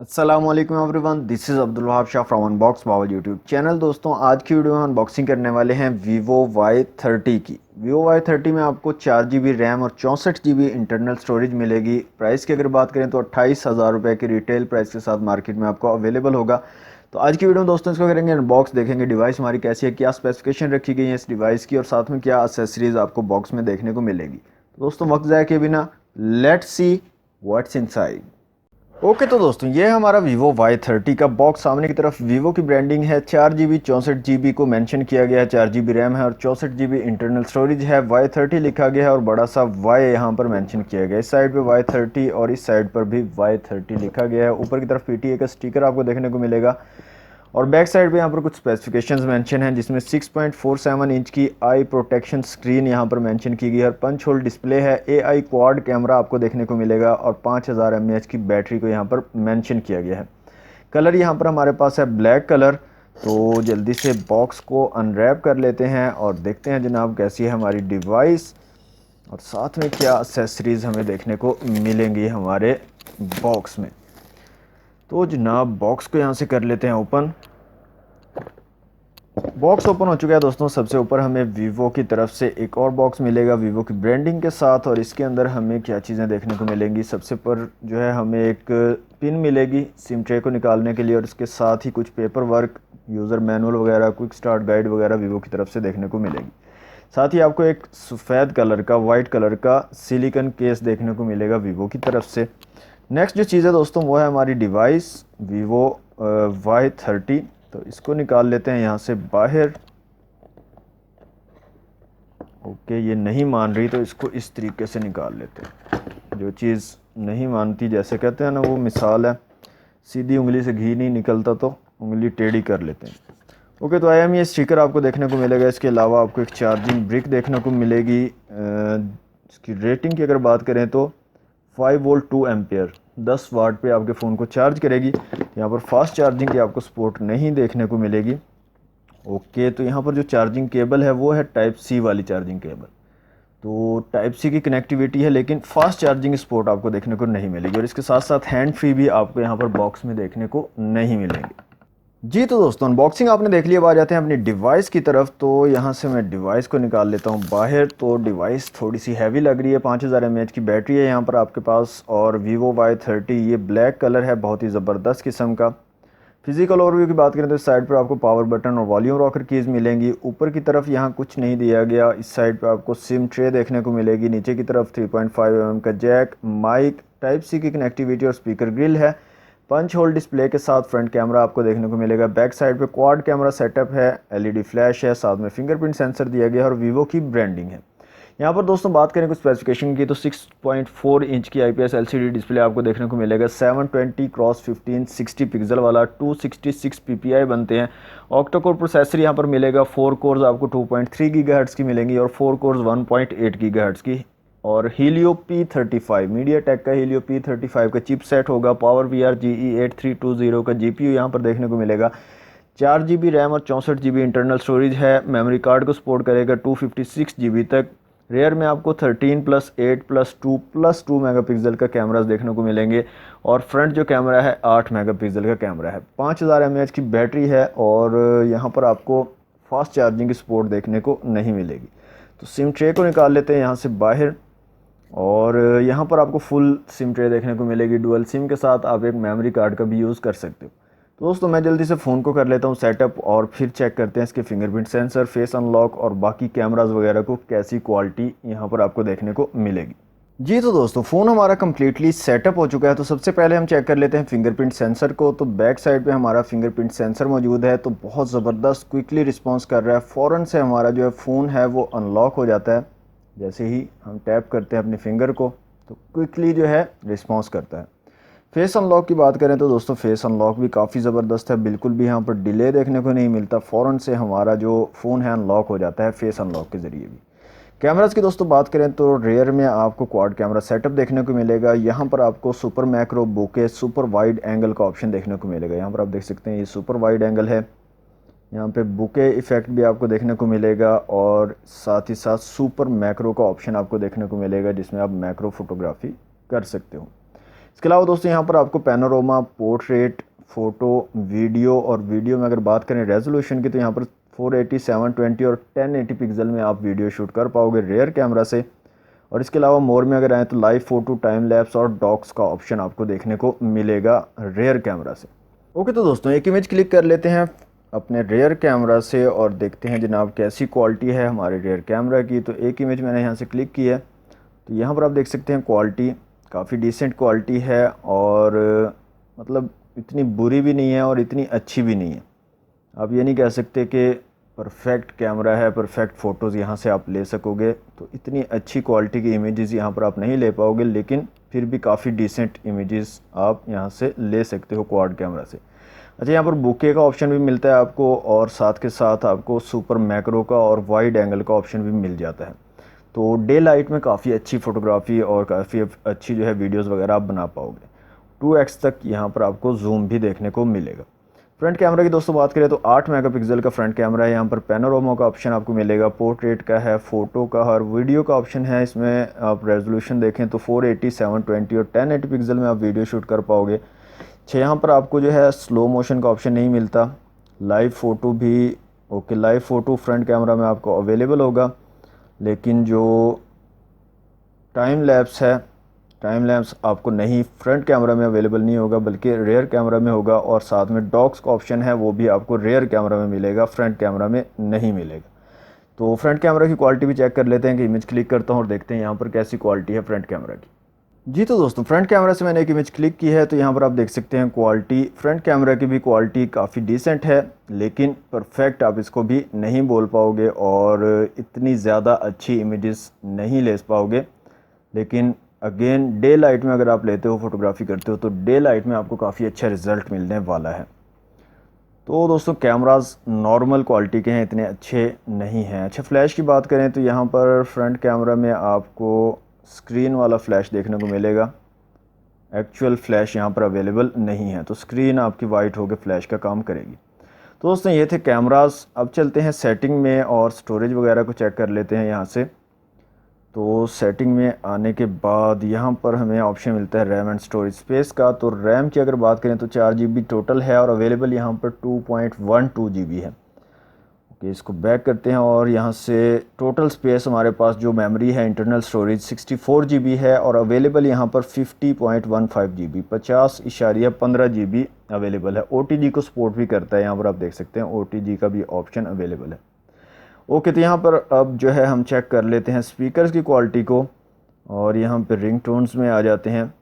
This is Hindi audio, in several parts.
अस्सलाम वालेकुम everyone, this is Abdul Wahab Shah from unbox Bawal YouTube channel. दोस्तों, आज की वीडियो में अनबॉक्सिंग करने वाले हैं Vivo Y30 की। Vivo Y30 में आपको 4 GB रैम और 64 GB इंटरनल स्टोरेज मिलेगी। प्राइस की अगर बात करें तो 28,000 रुपये की रिटेल प्राइस के साथ मार्केट में आपको अवेलेबल होगा। तो आज की वीडियो में दोस्तों इसको करेंगे अनबॉक्स, देखेंगे डिवाइस हमारी कैसी है, क्या स्पेसिफिकेशन रखी गई है इस डिवाइस की और साथ में क्या एक्सेसरीज आपको बॉक्स में देखने को मिलेगी। तो दोस्तों वक्त ज़ाया किए बिना let's see what's inside. Okay तो दोस्तों ये है हमारा Vivo Y30 का बॉक्स। सामने की तरफ Vivo की ब्रांडिंग है। 4 GB 64 GB को मेंशन किया गया है। 4 GB रैम है और 64 GB इंटरनल स्टोरेज है। Y30 लिखा गया है और बड़ा सा Y यहाँ पर मेंशन किया गया है। इस साइड पे Y30 और इस साइड पर भी Y30 लिखा गया है। ऊपर की तरफ PTA का स्टिकर आपको देखने को मिलेगा और बैक साइड पे यहाँ पर कुछ स्पेसिफिकेशंस मेंशन हैं, जिसमें 6.47 इंच की आई प्रोटेक्शन स्क्रीन यहाँ पर मेंशन की गई है और पंच होल डिस्प्ले है। AI क्वाड कैमरा आपको देखने को मिलेगा और 5000 mAh की बैटरी को यहाँ पर मेंशन किया गया है। कलर यहाँ पर हमारे पास है ब्लैक कलर। तो जल्दी से बॉक्स को अनरैप कर लेते हैं और देखते हैं जनाब कैसी है हमारी डिवाइस और साथ में क्या एक्सेसरीज़ हमें देखने को मिलेंगी हमारे बॉक्स में। तो जनाब बॉक्स को यहाँ से कर लेते हैं ओपन। बॉक्स ओपन हो चुका है दोस्तों। सबसे ऊपर हमें Vivo की तरफ से एक और बॉक्स मिलेगा Vivo की ब्रांडिंग के साथ और इसके अंदर हमें क्या चीज़ें देखने को मिलेंगी। सबसे पर जो है हमें एक पिन मिलेगी सिम ट्रे को निकालने के लिए और इसके साथ ही कुछ पेपर वर्क, यूज़र मैनुअल वगैरह, क्विक स्टार्ट गाइड वगैरह Vivo की तरफ से देखने को मिलेगी। साथ ही आपको एक सफ़ेद कलर का, वाइट कलर का सिलिकन केस देखने को मिलेगा Vivo की तरफ से। नेक्स्ट जो चीज़ है दोस्तों वो है हमारी डिवाइस Vivo Y30। तो इसको निकाल लेते हैं यहाँ से बाहर। ओके, ये नहीं मान रही तो इसको इस तरीके से निकाल लेते हैं। जो चीज़ नहीं मानती, जैसे कहते हैं ना, वो मिसाल है सीधी उंगली से घी नहीं निकलता तो उंगली टेढ़ी कर लेते हैं। ओके, तो ये स्टिकर आपको देखने को मिलेगा। इसके अलावा आपको एक चार्जिंग ब्रिक देखने को मिलेगी। इसकी रेटिंग की अगर बात करें तो 5 वोल्ट 2 एम्पेयर 10 वाट पे आपके फ़ोन को चार्ज करेगी। यहाँ पर फास्ट चार्जिंग की आपको सपोर्ट नहीं देखने को मिलेगी। ओके, तो यहाँ पर जो चार्जिंग केबल है वो है टाइप सी वाली चार्जिंग केबल। तो टाइप सी की कनेक्टिविटी है लेकिन फास्ट चार्जिंग सपोर्ट आपको देखने को नहीं मिलेगी और इसके साथ साथ हैंड फ्री भी आपको यहाँ पर बॉक्स में देखने को नहीं मिलेंगे। जी तो दोस्तों अनबॉक्सिंग आपने देख लिया। अब आ जाते हैं अपनी डिवाइस की तरफ। तो यहाँ से मैं डिवाइस को निकाल लेता हूँ बाहर। तो डिवाइस थोड़ी सी हैवी लग रही है। 5000 mAh की बैटरी है यहाँ पर आपके पास और Vivo Y30 ये ब्लैक कलर है, बहुत ही ज़बरदस्त किस्म का। फिजिकल ओवरव्यू की बात करें तो इस साइड पर आपको पावर बटन और वॉल्यूम रॉकर कीज़ मिलेंगी। ऊपर की तरफ यहाँ कुछ नहीं दिया गया। इस साइड पर आपको सिम ट्रे देखने को मिलेगी। नीचे की तरफ 3.5 mm का जैक, माइक, टाइप सी की कनेक्टिविटी और स्पीकर ग्रिल है। पंच होल डिस्प्ले के साथ फ्रंट कैमरा आपको देखने को मिलेगा। बैक साइड पे क्वाड कैमरा सेटअप है, LED फ्लैश है, साथ में फिंगरप्रिंट सेंसर दिया गया है और Vivo की ब्रांडिंग है। यहाँ पर दोस्तों बात करें कुछ स्पेसिफिकेशन की तो 6.4 इंच की IPS LCD डिस्प्ले आपको देखने को मिलेगा। 720x1560 पिक्सल वाला 266 PPI बनते हैं। ऑक्टा कोर प्रोसेसर यहाँ पर मिलेगा। 4 कोर्स आपको 2.3 GHz की मिलेंगी और 4 कोर्स 1.8 GHz की। और Helio P35 मीडियाटेक का Helio P35 का चिपसेट होगा। पावर VR GE8320 का GPU यहाँ पर देखने को मिलेगा। 4 GB रैम और 64 GB इंटरनल स्टोरेज है। मेमोरी कार्ड को सपोर्ट करेगा 256 GB तक। रेयर में आपको 13+8+2+2 मेगापिक्सल का कैमरास देखने को मिलेंगे और फ्रंट जो कैमरा है 8 मेगापिक्सल का कैमरा है। 5000 mAh की बैटरी है और यहाँ पर आपको फास्ट चार्जिंग की सपोर्ट देखने को नहीं मिलेगी। तो सिम ट्रे को निकाल लेते हैं यहाँ से बाहर और यहाँ पर आपको फुल सिम ट्रे देखने को मिलेगी। डुअल सिम के साथ आप एक मेमोरी कार्ड का भी यूज़ कर सकते हो। तो दोस्तों मैं जल्दी से फ़ोन को कर लेता हूँ सेटअप और फिर चेक करते हैं इसके फिंगरप्रिंट सेंसर, फेस अनलॉक और बाकी कैमरास वगैरह को कैसी क्वालिटी यहाँ पर आपको देखने को मिलेगी। जी तो दोस्तों फ़ोन हमारा कम्प्लीटली सेटअप हो चुका है। तो सबसे पहले हम चेक कर लेते हैं फिंगरप्रिंट सेंसर को। तो बैक साइड पे हमारा फिंगरप्रिंट सेंसर मौजूद है। तो बहुत ज़बरदस्त क्विकली रिस्पॉन्स कर रहा है। फ़ौरन से हमारा जो है फ़ोन है वो अनलॉक हो जाता है। जैसे ही हम टैप करते हैं अपने फिंगर को तो क्विकली जो है रिस्पॉन्स करता है। फेस अनलॉक की बात करें तो दोस्तों फेस अनलॉक भी काफ़ी ज़बरदस्त है। बिल्कुल भी यहाँ पर डिले देखने को नहीं मिलता। फ़ौरन से हमारा जो फ़ोन है अनलॉक हो जाता है फेस अनलॉक के ज़रिए भी। कैमरास की दोस्तों बात करें तो रेयर में आपको क्वाड कैमरा सेटअप देखने को मिलेगा। यहाँ पर आपको सुपर मैक्रो, बोके, सुपर वाइड एंगल का ऑप्शन देखने को मिलेगा। यहाँ पर आप देख सकते हैं ये सुपर वाइड एंगल है। यहाँ पे बुके इफ़ेक्ट भी आपको देखने को मिलेगा और साथ ही साथ सुपर मैक्रो का ऑप्शन आपको देखने को मिलेगा जिसमें आप मैक्रो फोटोग्राफी कर सकते हो। इसके अलावा दोस्तों यहाँ पर आपको पैनोरामा, पोर्ट्रेट, फ़ोटो, वीडियो और वीडियो में अगर बात करें रेजोल्यूशन की तो यहाँ पर 480, 720 और 1080 पिक्सल में आप वीडियो शूट कर पाओगे रेयर कैमरा से। और इसके अलावा मोर में अगर आए तो लाइव फ़ोटो, टाइम लैप्स और डॉक्स का ऑप्शन आपको देखने को मिलेगा रेयर कैमरा से। ओके, तो दोस्तों एक इमेज क्लिक कर लेते हैं अपने रेयर कैमरा से और देखते हैं जनाब कैसी क्वालिटी है हमारे रेयर कैमरा की। तो एक इमेज मैंने यहाँ से क्लिक की है, तो यहाँ पर आप देख सकते हैं क्वालिटी काफ़ी डिसेंट क्वालिटी है और मतलब इतनी बुरी भी नहीं है और इतनी अच्छी भी नहीं है। आप ये नहीं कह सकते कि परफेक्ट कैमरा है, परफेक्ट फ़ोटोज़ यहाँ से आप ले सकोगे। तो इतनी अच्छी क्वालिटी की इमेजेस यहाँ पर आप नहीं ले पाओगे, लेकिन फिर भी काफ़ी डिसेंट इमेजेस आप यहाँ से ले सकते हो क्वाड कैमरा से। अच्छा, यहाँ पर बुके का ऑप्शन भी मिलता है आपको और साथ के साथ आपको सुपर मैक्रो का और वाइड एंगल का ऑप्शन भी मिल जाता है। तो डे लाइट में काफ़ी अच्छी फ़ोटोग्राफी और काफ़ी अच्छी जो है वीडियोस वगैरह आप बना पाओगे। 2x तक यहाँ पर आपको जूम भी देखने को मिलेगा। फ्रंट कैमरा की दोस्तों बात करें तो 8 मेगापिक्सल का फ्रंट कैमरा है। यहाँ पर पैनोरामा का ऑप्शन आपको मिलेगा, पोर्ट्रेट का है, फ़ोटो का और वीडियो का ऑप्शन है। इसमें आप रेजोल्यूशन देखें तो 480, 720 और 1080 पिक्सल में आप वीडियो शूट कर पाओगे। यहाँ पर आपको जो है स्लो मोशन का ऑप्शन नहीं मिलता। लाइव फ़ोटो भी okay, live photo front camera में आपको अवेलेबल होगा, लेकिन जो टाइम लैप्स है, टाइम लैप्स आपको नहीं फ्रंट कैमरा में अवेलेबल नहीं होगा बल्कि रेयर कैमरा में होगा। और साथ में डॉक्स का ऑप्शन है, वो भी आपको रेयर कैमरा में मिलेगा, फ्रंट कैमरा में नहीं मिलेगा। तो फ्रंट कैमरा की क्वालिटी भी चेक कर लेते हैं कि इमेज क्लिक करता हूँ और देखते हैं यहाँ पर कैसी क्वालिटी है फ्रंट कैमरा की। जी, तो दोस्तों फ्रंट कैमरा से मैंने एक इमेज क्लिक की है, तो यहाँ पर आप देख सकते हैं क्वालिटी फ्रंट कैमरा की भी क्वालिटी काफ़ी डिसेंट है, लेकिन परफेक्ट आप इसको भी नहीं बोल पाओगे और इतनी ज़्यादा अच्छी इमेजेस नहीं ले पाओगे। लेकिन अगेन डे लाइट में अगर आप लेते हो, फोटोग्राफी करते हो, तो डे लाइट में आपको काफ़ी अच्छा रिज़ल्ट मिलने वाला है। तो दोस्तों कैमरास नॉर्मल क्वालिटी के हैं, इतने अच्छे नहीं हैं। अच्छा, फ्लैश की बात करें तो यहाँ पर फ्रंट कैमरा में आपको स्क्रीन वाला फ्लैश देखने को मिलेगा। एक्चुअल फ्लैश यहाँ पर अवेलेबल नहीं है, तो स्क्रीन आपकी वाइट होकर फ्लैश का काम करेगी। तो दोस्तों ये थे कैमरास। अब चलते हैं सेटिंग में और स्टोरेज वगैरह को चेक कर लेते हैं यहाँ से। तो सेटिंग में आने के बाद यहाँ पर हमें ऑप्शन मिलता है रैम एंड स्टोरेज स्पेस का। तो रैम की अगर बात करें तो 4 GB टोटल है और अवेलेबल यहाँ पर 2.12 GB है। ओके, इसको बैक करते हैं और यहाँ से टोटल स्पेस हमारे पास जो मेमोरी है इंटरनल स्टोरेज 64 GB है और अवेलेबल यहाँ पर 50.15 GB 50.15 GB अवेलेबल है। OTG को सपोर्ट भी करता है, यहाँ पर आप देख सकते हैं OTG का भी ऑप्शन अवेलेबल है। ओके, तो यहाँ पर अब जो है हम चेक कर लेते हैं स्पीकर्स की क्वालिटी को और यहाँ पर रिंगटोन्स में आ जाते हैं।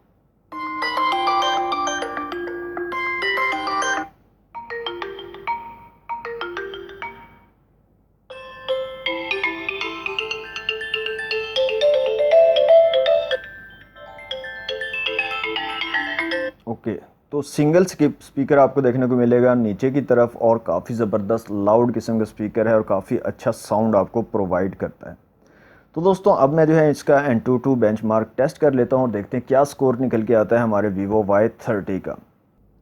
ओके, तो सिंगल स्पीकर आपको देखने को मिलेगा नीचे की तरफ और काफ़ी ज़बरदस्त लाउड किस्म का स्पीकर है और काफ़ी अच्छा साउंड आपको प्रोवाइड करता है। तो दोस्तों अब मैं जो है इसका Antutu बेंचमार्क टेस्ट कर लेता हूँ और देखते हैं क्या स्कोर निकल के आता है हमारे Vivo Y30 का।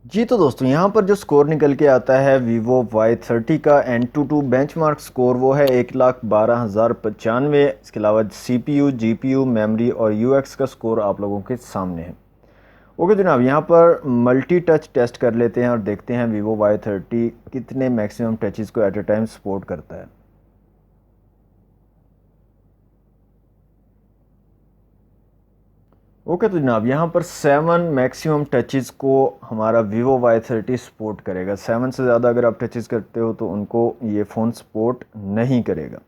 जी, तो दोस्तों यहाँ पर जो स्कोर निकल के आता है Vivo Y30 का Antutu बेंचमार्क स्कोर वो है 1,12,095। इसके अलावा CPU, GPU, मेमोरी और UX का स्कोर आप लोगों के सामने है। ओके जनाब, यहाँ पर मल्टी टच टेस्ट कर लेते हैं और देखते हैं Vivo Y30 कितने मैक्सिमम टचेस को एट ए टाइम सपोर्ट करता है। ओके, तो जनाब यहाँ पर 7 मैक्सिमम टचेस को हमारा Vivo Y30 सपोर्ट करेगा। 7 से ज़्यादा अगर आप टचेस करते हो तो उनको ये फ़ोन सपोर्ट नहीं करेगा।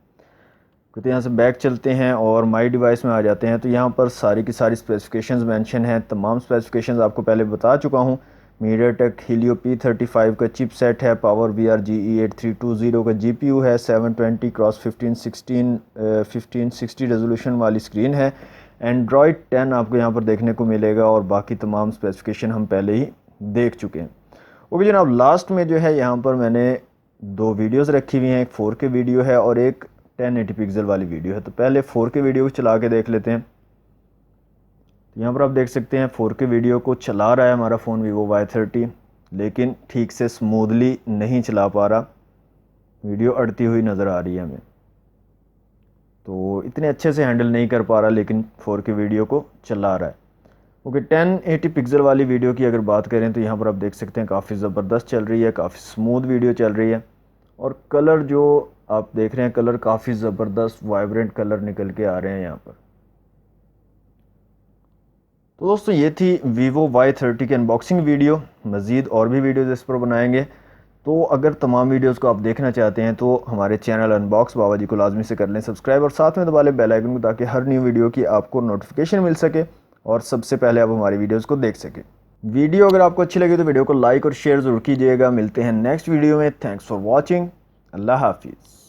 तो यहाँ से बैक चलते हैं और माई डिवाइस में आ जाते हैं। तो यहाँ पर सारी की सारी स्पेसिफिकेशंस मेंशन हैं। तमाम स्पेसिफिकेशंस आपको पहले बता चुका हूँ। MediaTek Helio P35 का चिपसेट है, PowerVR GE8320 का GPU है, 720 क्रॉस 1560 रेजोल्यूशन वाली स्क्रीन है। Android 10 आपको यहाँ पर देखने को मिलेगा और बाकी तमाम स्पेसिफिकेशन हम पहले ही देख चुके हैं। ओके जनाब, लास्ट में जो है यहाँ पर मैंने 2 वीडियोज़ रखी हुई हैं। एक 4K वीडियो है और एक 1080 पिक्सल वाली वीडियो है। तो पहले 4K वीडियो को चला के देख लेते हैं। तो यहाँ पर आप देख सकते हैं 4K वीडियो को चला रहा है हमारा फ़ोन Vivo Y30, लेकिन ठीक से स्मूथली नहीं चला पा रहा, वीडियो अड़ती हुई नज़र आ रही है हमें। तो इतने अच्छे से हैंडल नहीं कर पा रहा, लेकिन 4K वीडियो को चला रहा है। ओके 1080 पिक्सल वाली वीडियो की अगर बात करें तो यहाँ पर आप देख सकते हैं काफ़ी ज़बरदस्त चल रही है, काफ़ी स्मूथ वीडियो चल रही है। और कलर जो आप देख रहे हैं, कलर काफ़ी ज़बरदस्त वाइब्रेंट कलर निकल के आ रहे हैं यहाँ पर। तो दोस्तों ये थी Vivo Y30 की अनबॉक्सिंग वीडियो। मज़ीद और भी वीडियोज़ इस पर बनाएंगे। तो अगर तमाम वीडियोज़ को आप देखना चाहते हैं तो हमारे चैनल अनबॉक्स बाबा जी को लाजमी से कर लें सब्सक्राइब, और साथ में दबा लें बेल आइकन को, ताकि हर न्यू वीडियो की आपको नोटिफिकेशन मिल सके और सबसे पहले आप हमारी वीडियोज़ को देख सकें। वीडियो अगर आपको अच्छी लगी तो वीडियो को लाइक और शेयर ज़रूर कीजिएगा। मिलते हैं नेक्स्ट वीडियो में। Thanks for watching. अल्लाह हाफिज़।